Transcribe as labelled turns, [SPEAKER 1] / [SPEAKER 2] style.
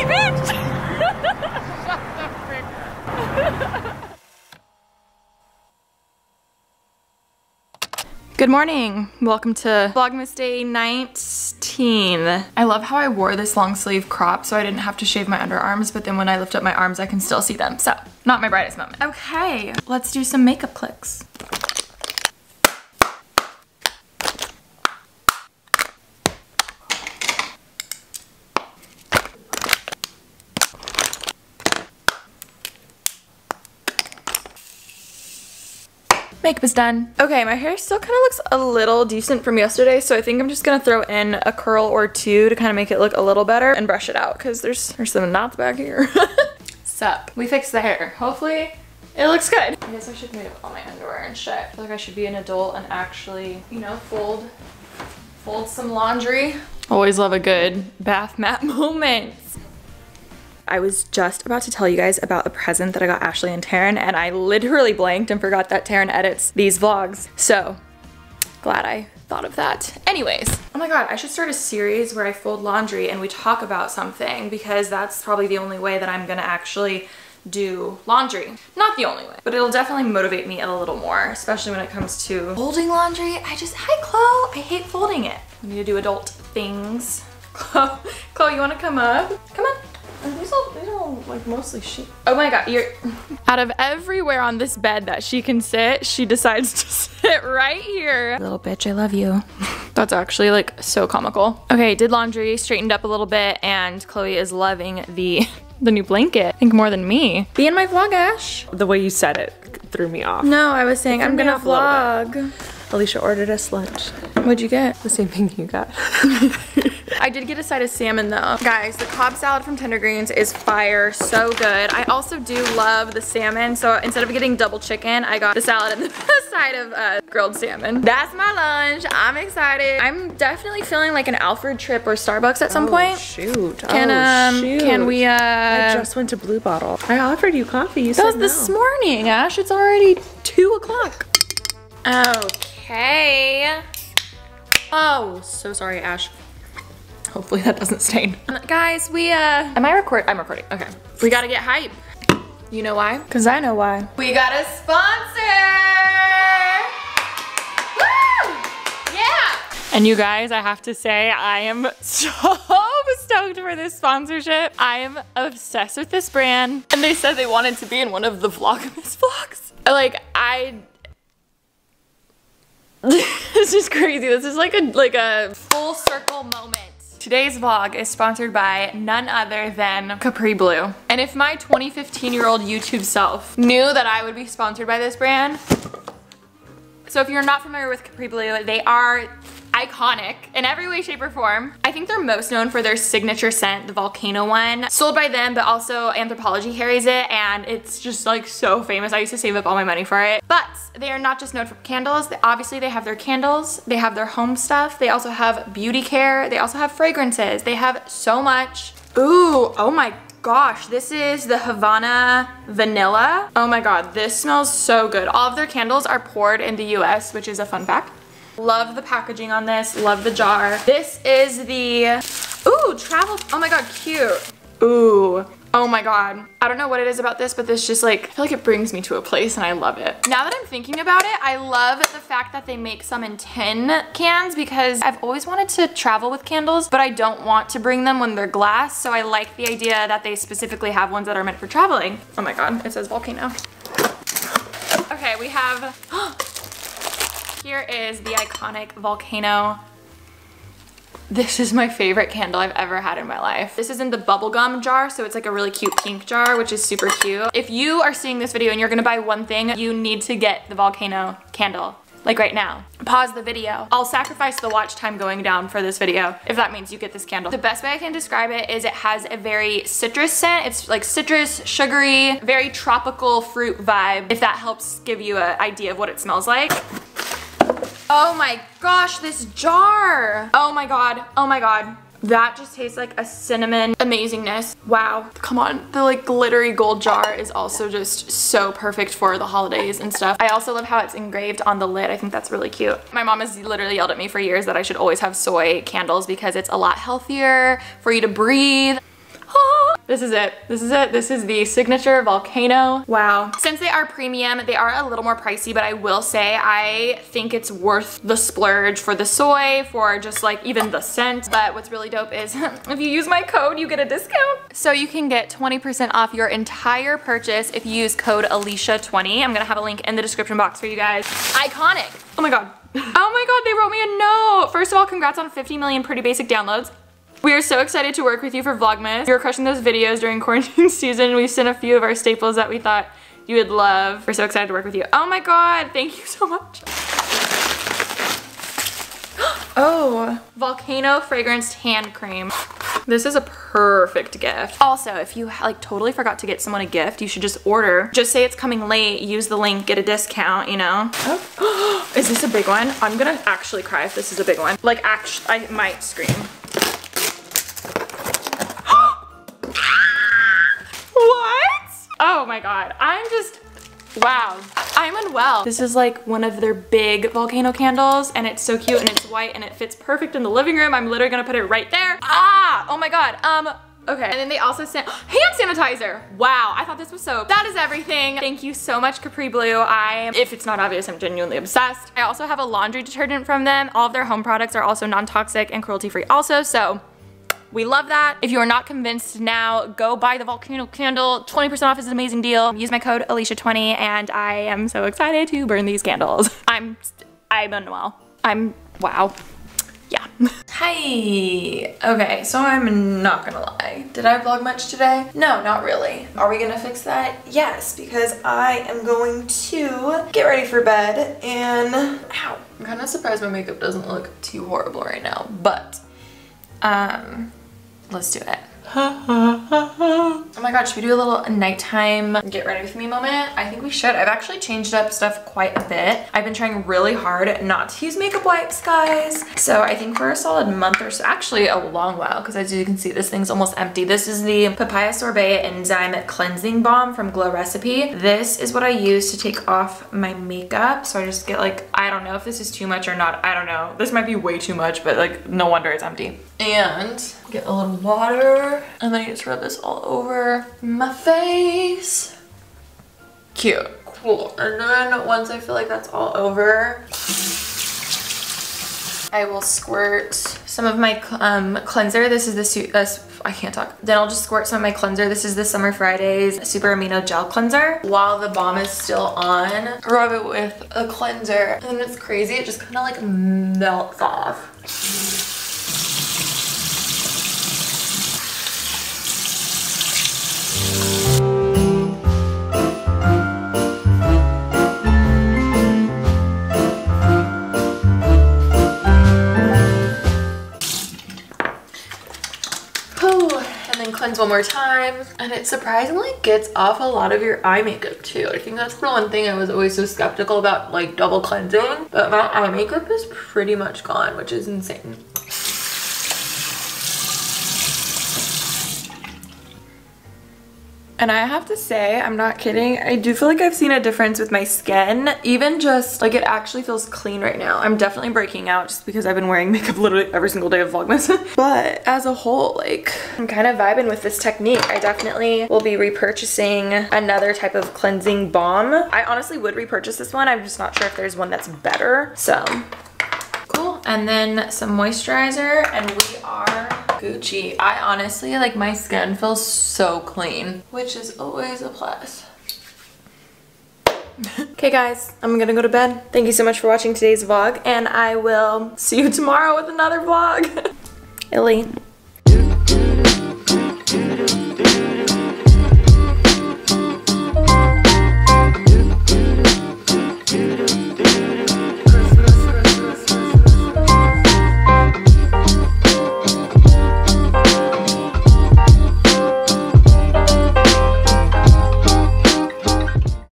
[SPEAKER 1] bitch! Shut the frick up. Good morning. Welcome to Vlogmas Day 19. I love how I wore this long sleeve crop so I didn't have to shave my underarms, but then when I lift up my arms, I can still see them. So, not my brightest moment. Okay, let's do some makeup clicks. Makeup is done. Okay, my hair still kind of looks a little decent from yesterday, so I think I'm just gonna throw in a curl or two to kind of make it look a little better and brush it out because there's some knots back here. Sup? We fixed the hair. Hopefully it looks good. I guess I should move all my underwear and shit. I feel like I should be an adult and actually, you know, fold some laundry. Always love a good bath mat moment. I was just about to tell you guys about a present that I got Ashley and Taryn, and I literally blanked and forgot that Taryn edits these vlogs. So, glad I thought of that. Anyways, oh my god, I should start a series where I fold laundry and we talk about something, because that's probably the only way that I'm gonna actually do laundry. Not the only way, but it'll definitely motivate me a little more, especially when it comes to folding laundry. Hi Chloe, I hate folding it. We need to do adult things. Chloe, you wanna come up? Come on. These are all like mostly sheep. Oh my god, you're out of everywhere on this bed that she can sit, she decides to sit right here. Little bitch, I love you. That's actually like so comical. Okay, did laundry, straightened up a little bit, and Chloe is loving the new blanket. I think more than me. Be in my vlog, Ash.
[SPEAKER 2] The way you said it threw me off.
[SPEAKER 1] No, I was saying I'm gonna vlog.
[SPEAKER 2] Alicia ordered us lunch.
[SPEAKER 1] What'd you get?
[SPEAKER 2] The same thing you got.
[SPEAKER 1] I did get a side of salmon though. Guys, the Cobb salad from Tender Greens is fire, so good. I also do love the salmon, so instead of getting double chicken, I got the salad and the side of grilled salmon. That's my lunch. I'm excited. I'm definitely feeling like an Alfred trip or Starbucks at some point.
[SPEAKER 2] Shoot.
[SPEAKER 1] Can we
[SPEAKER 2] I just went to Blue Bottle. I offered you coffee. You said
[SPEAKER 1] that was this morning, Ash. It's already 2 o'clock. Okay. Oh, so sorry, Ash. Hopefully that doesn't stain. Guys, am I recording? I'm recording, okay. We gotta get hype. You know why? Cause I know why. We got a sponsor! Woo! Yeah! And you guys, I have to say, I am so stoked for this sponsorship. I am obsessed with this brand. And they said they wanted to be in one of the vlogmas vlogs. Like, this is crazy. This is like a full circle moment. Today's vlog is sponsored by none other than Capri Blue. And if my 2015-year-old YouTube self knew that I would be sponsored by this brand, so if you're not familiar with Capri Blue, they are iconic in every way, shape, or form. I think they're most known for their signature scent, the volcano one. Sold by them, but also Anthropologie carries it, and it's just like so famous. I used to save up all my money for it. But they are not just known for candles. Obviously, they have their candles, they have their home stuff, they also have beauty care, they also have fragrances. They have so much. Ooh, oh my gosh, this is the Havana Vanilla. Oh my god, this smells so good. All of their candles are poured in the US, which is a fun fact. Love the packaging on this, love the jar. This is the, ooh, travel, oh my god, cute. Ooh, oh my god. I don't know what it is about this, but this just like, I feel like it brings me to a place and I love it. Now that I'm thinking about it, I love the fact that they make some in tin cans, because I've always wanted to travel with candles, but I don't want to bring them when they're glass, so I like the idea that they specifically have ones that are meant for traveling. Oh my god, it says volcano. Okay, we have, here is the iconic volcano. This is my favorite candle I've ever had in my life. This is in the bubblegum jar, so it's like a really cute pink jar, which is super cute. If you are seeing this video and you're gonna buy one thing, you need to get the volcano candle. Like right now. Pause the video. I'll sacrifice the watch time going down for this video if that means you get this candle. The best way I can describe it is it has a very citrus scent. It's like citrus, sugary, very tropical fruit vibe, if that helps give you an idea of what it smells like. Oh my gosh, this jar. Oh my god, oh my god. That just tastes like a cinnamon amazingness. Wow, come on. The like glittery gold jar is also just so perfect for the holidays and stuff. I also love how it's engraved on the lid. I think that's really cute. My mom has literally yelled at me for years that I should always have soy candles because it's a lot healthier for you to breathe. Ah. This is it. This is it. This is the signature volcano. Wow. Since they are premium, they are a little more pricey, but I will say I think it's worth the splurge for the soy, for just like even the scent. But what's really dope is if you use my code, you get a discount. So you can get 20% off your entire purchase if you use code Alisha20. I'm gonna have a link in the description box for you guys. Iconic. Oh my God. Oh my God, they wrote me a note. First of all, congrats on 50 million pretty basic downloads. We are so excited to work with you for Vlogmas. You were crushing those videos during quarantine season. We sent a few of our staples that we thought you would love. We're so excited to work with you. Oh my God, thank you so much. Oh, Volcano Fragranced Hand Cream. This is a perfect gift. Also, if you like totally forgot to get someone a gift, you should just order. Just say it's coming late, use the link, get a discount, you know? Oh. Is this a big one? I'm gonna actually cry if this is a big one. Like, actually, I might scream. What? Oh my God, I'm just, wow. I'm unwell. This is like one of their big volcano candles and it's so cute and it's white and it fits perfect in the living room. I'm literally gonna put it right there. Ah, oh my God. Okay. And then they also sent hand sanitizer. Wow, I thought this was soap. That is everything. Thank you so much, Capri Blue. If it's not obvious, I'm genuinely obsessed. I also have a laundry detergent from them. All of their home products are also non-toxic and cruelty-free also, so we love that. If you are not convinced now, go buy the volcano candle. 20% off is an amazing deal. Use my code Alisha20 and I am so excited to burn these candles. I'm unwell. Wow. Yeah. Hi. Okay, so I'm not gonna lie. Did I vlog much today? No, not really. Are we gonna fix that? Yes, because I am going to get ready for bed and, ow. I'm kind of surprised my makeup doesn't look too horrible right now, but let's do it. Oh my God, should we do a little nighttime get ready with me moment? I think we should. I've actually changed up stuff quite a bit. I've been trying really hard not to use makeup wipes, guys. So I think for a solid month or so, actually a long while, because as you can see, this thing's almost empty. This is the Papaya Sorbet Enzyme Cleansing Balm from Glow Recipe. This is what I use to take off my makeup. So I just get like, I don't know if this is too much or not. I don't know. This might be way too much, but like, no wonder it's empty. And get a little water and then you just rub this all over my face. Cute. Cool. And then once I feel like that's all over, I will squirt some of my cleanser. This is the I can't talk. Then I'll just squirt some of my cleanser. This is the Summer Fridays Super Amino Gel Cleanser. While the balm is still on, rub it with a cleanser. And then it's crazy. It just kind of like melts off. Cleanse one more time, and it surprisingly gets off a lot of your eye makeup too. I think that's the one thing I was always so skeptical about, like double cleansing, but my eye makeup is pretty much gone, which is insane. And I have to say, I'm not kidding, I do feel like I've seen a difference with my skin. Even just, like, it actually feels clean right now. I'm definitely breaking out just because I've been wearing makeup literally every single day of Vlogmas. But as a whole, like, I'm kind of vibing with this technique. I definitely will be repurchasing another type of cleansing balm. I honestly would repurchase this one. I'm just not sure if there's one that's better. So, cool. And then some moisturizer, and we are Gucci. I honestly, like, my skin feels so clean, which is always a plus. Okay guys, I'm gonna go to bed. Thank you so much for watching today's vlog, and I will see you tomorrow with another vlog. Illy.